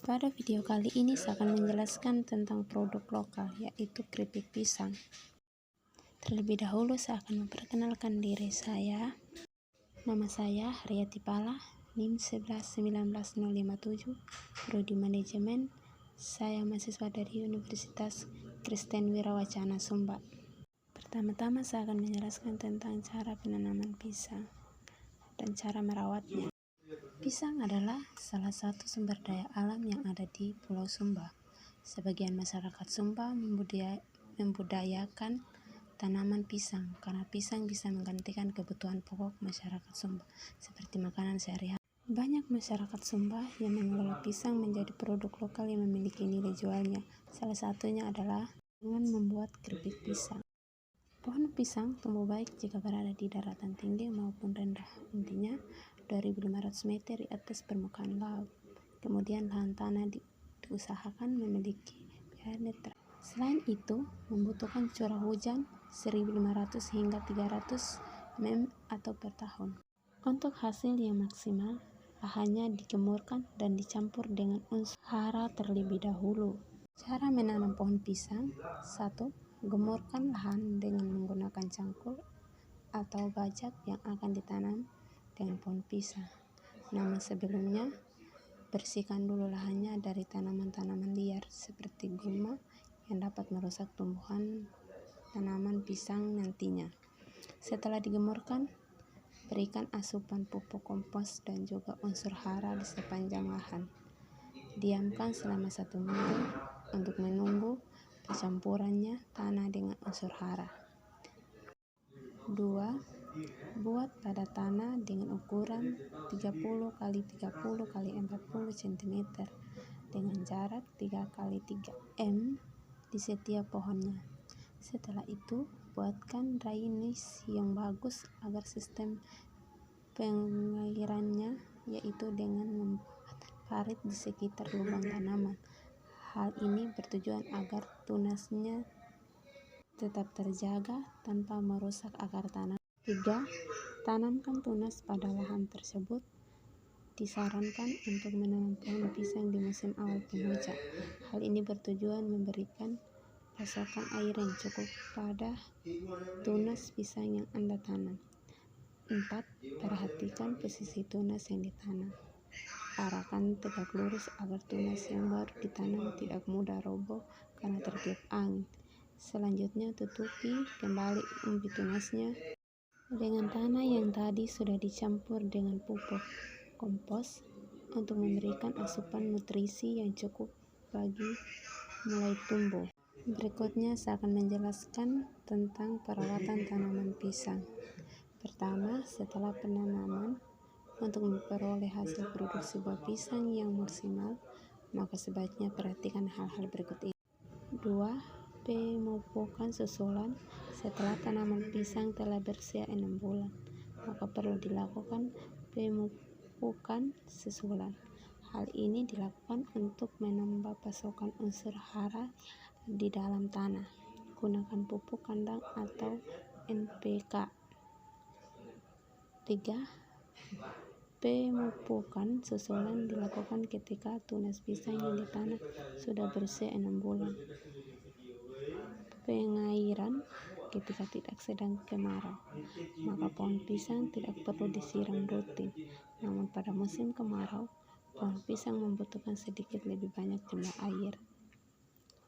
Pada video kali ini saya akan menjelaskan tentang produk lokal, yaitu keripik pisang. Terlebih dahulu saya akan memperkenalkan diri saya. Nama saya Haryati Pala, NIM 1119057, Prodi Manajemen. Saya mahasiswa dari Universitas Kristen Wirawacana Sumba. Pertama-tama saya akan menjelaskan tentang cara penanaman pisang dan cara merawatnya. Pisang adalah salah satu sumber daya alam yang ada di Pulau Sumba. Sebagian masyarakat Sumba membudayakan tanaman pisang karena pisang bisa menggantikan kebutuhan pokok masyarakat Sumba seperti makanan sehari-hari. Banyak masyarakat Sumba yang mengelola pisang menjadi produk lokal yang memiliki nilai jualnya. Salah satunya adalah dengan membuat keripik pisang. Pohon pisang tumbuh baik jika berada di daratan tinggi maupun rendah, intinya 2.500 meter di atas permukaan laut. Kemudian lahan tanah diusahakan memiliki pH netral. Selain itu, membutuhkan curah hujan 1.500 hingga 300 mm atau per tahun. Untuk hasil yang maksimal, lahannya dijemurkan dan dicampur dengan unsur hara terlebih dahulu. Cara menanam pohon pisang: 1. Gemurkan lahan dengan menggunakan cangkul atau bajak yang akan ditanam dengan pohon pisang. Namun sebelumnya, bersihkan dulu lahannya dari tanaman-tanaman liar seperti gulma yang dapat merusak tumbuhan tanaman pisang nantinya. Setelah digemurkan, berikan asupan pupuk kompos dan juga unsur hara di sepanjang lahan. Diamkan selama 1 minggu untuk menunggu percampurannya tanah dengan unsur hara. 2. Buat pada tanah dengan ukuran 30 x 30 x 40 cm dengan jarak 3 x 3 m di setiap pohonnya. Setelah itu, buatkan drainase yang bagus agar sistem pengairannya, yaitu dengan membuat parit di sekitar lubang tanaman. Hal ini bertujuan agar tunasnya tetap terjaga tanpa merusak akar tanah. 3. Tanamkan tunas pada lahan tersebut. Disarankan untuk menanam pohon pisang di musim awal penghujan. Hal ini bertujuan memberikan pasokan air yang cukup pada tunas pisang yang Anda tanam. 4. Perhatikan posisi tunas yang ditanam. Arahkan tegak lurus agar tunas yang baru ditanam tidak mudah roboh karena tertiup angin. Selanjutnya, tutupi kembali umbi tunasnya dengan tanah yang tadi sudah dicampur dengan pupuk kompos untuk memberikan asupan nutrisi yang cukup bagi mulai tumbuh. Berikutnya saya akan menjelaskan tentang perawatan tanaman pisang. Pertama, setelah penanaman, untuk memperoleh hasil produksi buah pisang yang maksimal, maka sebaiknya perhatikan hal-hal berikut ini. 2. Pemupukan susulan. Setelah tanaman pisang telah berusia 6 bulan, maka perlu dilakukan pemupukan susulan. Hal ini dilakukan untuk menambah pasokan unsur hara di dalam tanah. Gunakan pupuk kandang atau NPK. 3. Pemupukan susulan dilakukan ketika tunas pisang yang ditanam sudah berusia 6 bulan. Pengairan ketika tidak sedang kemarau, maka pohon pisang tidak perlu disiram rutin. Namun pada musim kemarau, pohon pisang membutuhkan sedikit lebih banyak jumlah air.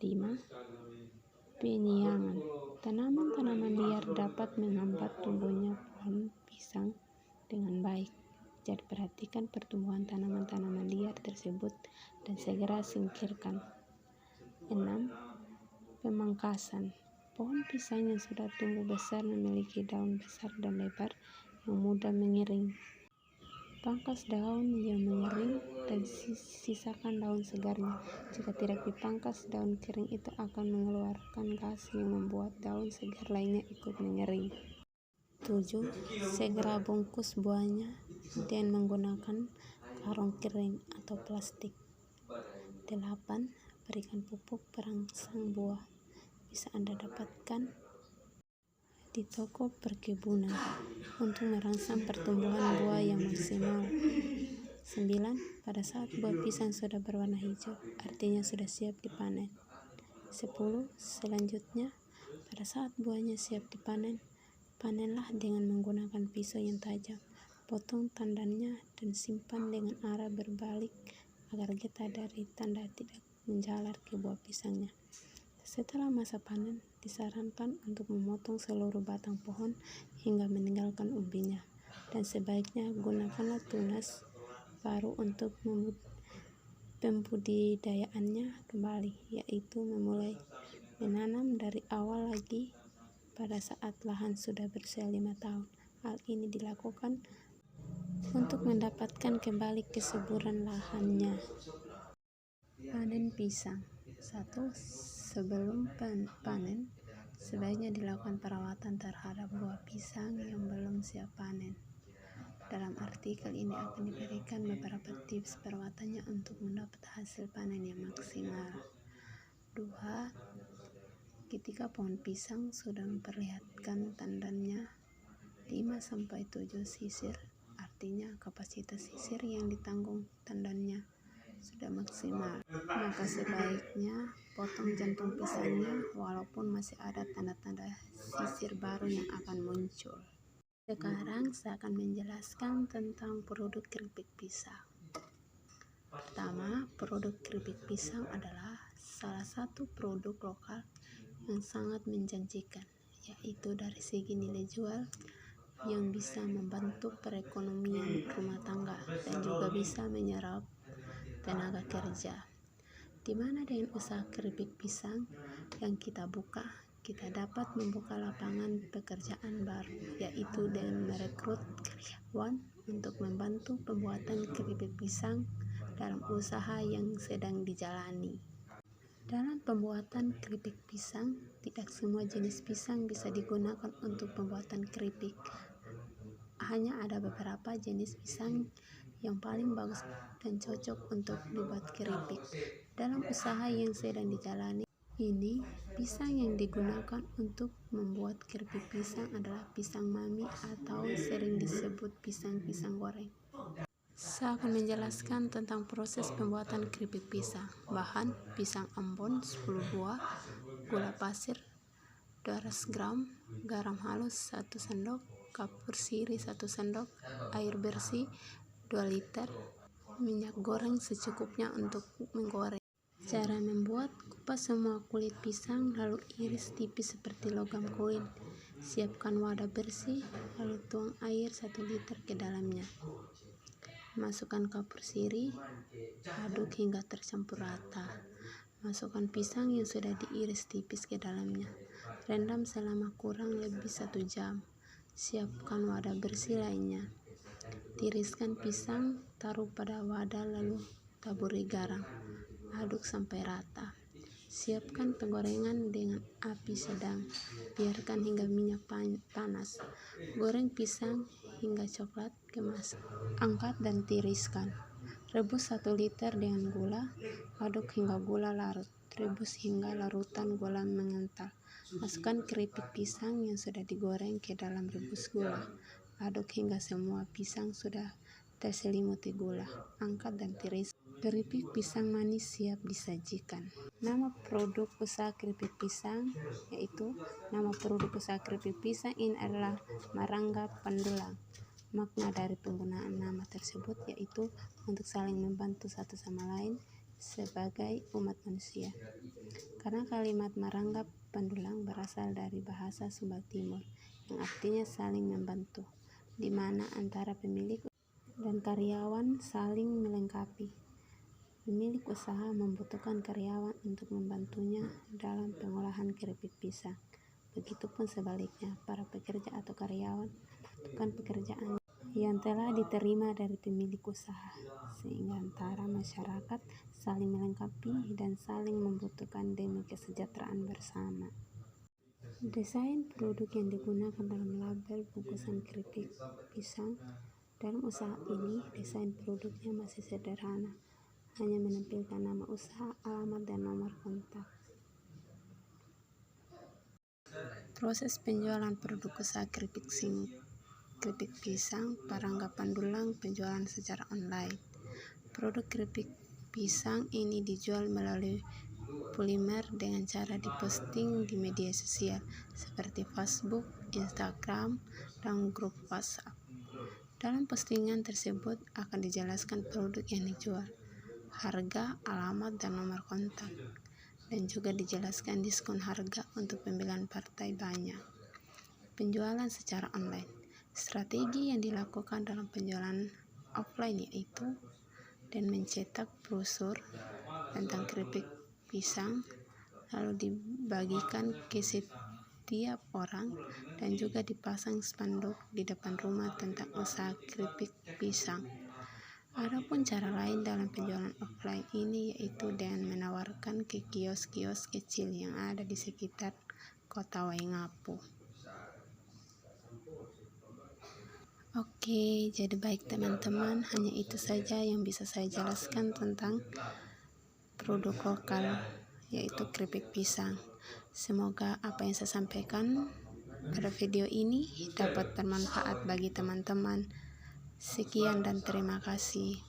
5. Penyiangan. Tanaman-tanaman liar dapat menghambat tumbuhnya pohon pisang dengan baik. Jadi perhatikan pertumbuhan tanaman-tanaman liar tersebut dan segera singkirkan. 6. Pemangkasan. Pohon pisang yang sudah tumbuh besar memiliki daun besar dan lebar yang mudah mengering. Pangkas daun yang mengering dan sisakan daun segarnya. Jika tidak dipangkas, daun kering itu akan mengeluarkan gas yang membuat daun segar lainnya ikut mengering. 7. Segera bungkus buahnya dengan menggunakan karung kering atau plastik. 8. Berikan pupuk perangsang buah. Bisa Anda dapatkan di toko perkebunan untuk merangsang pertumbuhan buah yang maksimal. 9. Pada saat buah pisang sudah berwarna hijau, artinya sudah siap dipanen. 10. Selanjutnya, pada saat buahnya siap dipanen, panenlah dengan menggunakan pisau yang tajam. Potong tandannya dan simpan dengan arah berbalik agar getah dari tanda tidak menjalar ke buah pisangnya. Setelah masa panen, disarankan untuk memotong seluruh batang pohon hingga meninggalkan umbinya, dan sebaiknya gunakanlah tunas baru untuk pembudidayaannya kembali, yaitu memulai menanam dari awal lagi pada saat lahan sudah berusia 5 tahun. Hal ini dilakukan untuk mendapatkan kembali kesuburan lahannya. Panen pisang. 1. Sebelum panen, sebaiknya dilakukan perawatan terhadap buah pisang yang belum siap panen. Dalam artikel ini akan diberikan beberapa tips perawatannya untuk mendapat hasil panen yang maksimal. 2. Ketika pohon pisang sudah memperlihatkan tandannya 5-7 sisir, artinya kapasitas sisir yang ditanggung tandannya sudah maksimal, maka sebaiknya potong jantung pisangnya walaupun masih ada tanda-tanda sisir baru yang akan muncul. Sekarang saya akan menjelaskan tentang produk keripik pisang. Pertama, produk keripik pisang adalah salah satu produk lokal yang sangat menjanjikan, yaitu dari segi nilai jual yang bisa membantu perekonomian rumah tangga dan juga bisa menyerap tenaga kerja. Di mana dengan usaha keripik pisang yang kita buka, kita dapat membuka lapangan pekerjaan baru, yaitu dengan merekrut karyawan untuk membantu pembuatan keripik pisang dalam usaha yang sedang dijalani. Dalam pembuatan keripik pisang, tidak semua jenis pisang bisa digunakan untuk pembuatan keripik. Hanya ada beberapa jenis pisang yang paling bagus dan cocok untuk dibuat keripik. Dalam usaha yang sedang dijalani ini, pisang yang digunakan untuk membuat keripik pisang adalah pisang mami atau sering disebut pisang goreng. Saya akan menjelaskan tentang proses pembuatan keripik pisang. Bahan: pisang ambon 10 buah, gula pasir 200 gram, garam halus 1 sendok, kapur sirih 1 sendok, air bersih 2 liter, minyak goreng secukupnya untuk menggoreng. Cara membuat: kupas semua kulit pisang lalu iris tipis seperti logam koin. Siapkan wadah bersih, lalu tuang air 1 liter ke dalamnya. Masukkan kapur sirih, aduk hingga tercampur rata. Masukkan pisang yang sudah diiris tipis ke dalamnya. Rendam selama kurang lebih 1 jam. Siapkan wadah bersih lainnya. Tiriskan pisang, taruh pada wadah lalu taburi garam. Aduk sampai rata. Siapkan penggorengan dengan api sedang. Biarkan hingga minyak panas. Goreng pisang hingga coklat kemas. Angkat dan tiriskan. Rebus 1 liter dengan gula. Aduk hingga gula larut. Rebus hingga larutan gula mengental. Masukkan keripik pisang yang sudah digoreng ke dalam rebus gula. Aduk hingga semua pisang sudah terselimuti gula. Angkat dan tiris. Keripik pisang manis siap disajikan. Nama produk usaha keripik pisang ini adalah Marangga Pandulang. Makna dari penggunaan nama tersebut yaitu untuk saling membantu satu sama lain sebagai umat manusia. Karena kalimat Marangga Pandulang berasal dari bahasa Sumba Timur yang artinya saling membantu, di mana antara pemilik dan karyawan saling melengkapi. Pemilik usaha membutuhkan karyawan untuk membantunya dalam pengolahan keripik pisang. Begitupun sebaliknya, para pekerja atau karyawan membutuhkan pekerjaan yang telah diterima dari pemilik usaha, sehingga antara masyarakat saling melengkapi dan saling membutuhkan demi kesejahteraan bersama. Desain produk yang digunakan dalam label bungkusan keripik pisang. Dalam usaha ini, desain produknya masih sederhana, hanya menampilkan nama usaha, alamat, dan nomor kontak. Proses penjualan produk usaha keripik pisang Marangga Pandulang, penjualan secara online. Produk keripik pisang ini dijual melalui polimer dengan cara diposting di media sosial seperti Facebook, Instagram, dan grup WhatsApp. Dalam postingan tersebut akan dijelaskan produk yang dijual, harga, alamat, dan nomor kontak, dan juga dijelaskan diskon harga untuk pembelian partai banyak. Penjualan secara online. Strategi yang dilakukan dalam penjualan offline yaitu dan mencetak brosur tentang keripik pisang, lalu dibagikan ke setiap orang, dan juga dipasang spanduk di depan rumah tentang usaha keripik pisang. Adapun cara lain dalam penjualan offline ini yaitu dengan menawarkan ke kios-kios kecil yang ada di sekitar kota Waingapu. Oke, jadi baik teman-teman, hanya itu saja yang bisa saya jelaskan tentang produk lokal yaitu keripik pisang. Semoga apa yang saya sampaikan pada video ini dapat bermanfaat bagi teman-teman. Sekian dan terima kasih.